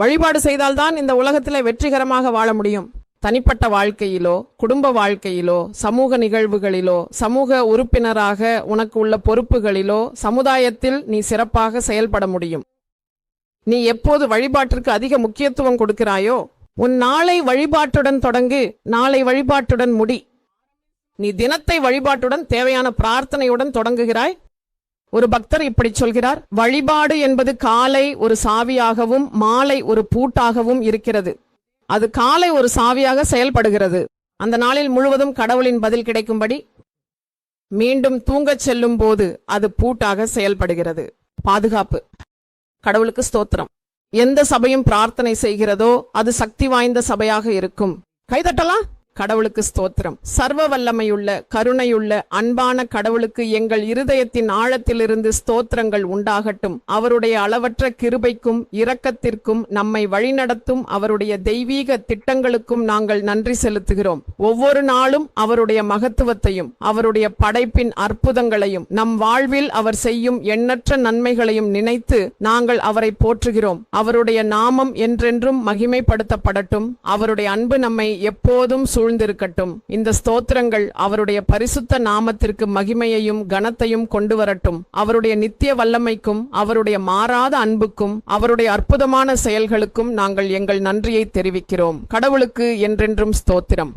வழிபாடு செய்தால்தான் இந்த உலகத்தில் வெற்றிகரமாக வாழ முடியும். தனிப்பட்ட வாழ்க்கையிலோ, குடும்ப வாழ்க்கையிலோ, சமூக நிகழ்வுகளிலோ, சமூக உறுப்பினராக உனக்கு உள்ள பொறுப்புகளிலோ, சமுதாயத்தில் நீ சிறப்பாக செயல்பட முடியும். நீ எப்போது வழிபாட்டிற்கு அதிக முக்கியத்துவம் கொடுக்கிறாயோ, உன் நாளை வழிபாட்டுடன் தொடங்கு, நாளை வழிபாட்டுடன் முடி. நீ தினத்தை வழிபாட்டுடன், தேவையான பிரார்த்தனையுடன் தொடங்குகிறாய். ஒரு பக்தர் இப்படி சொல்கிறார், வழிபாடு என்பது காலை ஒரு சாவியாகவும் மாலை ஒரு பூட்டாகவும் இருக்கிறது. அது காலை ஒரு சாவியாக செயல்படுகிறது. அந்த நாளில் முழுவதும் கடவுளின் பதில் கிடைக்கும்படி. மீண்டும் தூங்கச் செல்லும் போது அது பூட்டாக செயல்படுகிறது. பாதுகாப்பு. கடவுளுக்கு ஸ்தோத்திரம். எந்த சபையும் பிரார்த்தனை செய்கிறதோ அது சக்தி வாய்ந்த சபையாக இருக்கும். கைதட்டலாம். கடவுளுக்கு ஸ்தோத்திரம். சர்வ வல்லமையுள்ள, கருணையுள்ள, அன்பான கடவுளுக்கு எங்கள் இருதயத்தின் ஆழத்திலிருந்து ஸ்தோத்திரங்கள் உண்டாகட்டும். அவருடைய அளவற்ற கிருபைக்கும் இரக்கத்திற்கும், நம்மை வழிநடத்தும் அவருடைய தெய்வீக திட்டங்களுக்கும் நாங்கள் நன்றி செலுத்துகிறோம். ஒவ்வொரு நாளும் அவருடைய மகத்துவத்தையும், அவருடைய படைப்பின் அற்புதங்களையும், நம் வாழ்வில் அவர் செய்யும் எண்ணற்ற நன்மைகளையும் நினைத்து நாங்கள் அவரை போற்றுகிறோம். அவருடைய நாமம் என்றென்றும் மகிமைப்படுத்தப்படட்டும். அவருடைய அன்பு நம்மை எப்போதும் சூழ்ந்திருக்கட்டும். இந்த ஸ்தோத்திரங்கள் அவருடைய பரிசுத்த நாமத்திற்கு மகிமையையும் கனத்தையும் கொண்டு வரட்டும். அவருடைய நித்திய வல்லமைக்கும், அவருடைய மாறாத அன்புக்கும், அவருடைய அற்புதமான செயல்களுக்கும் நாங்கள் எங்கள் நன்றியை தெரிவிக்கிறோம். கடவுளுக்கு என்றென்றும் ஸ்தோத்திரம்.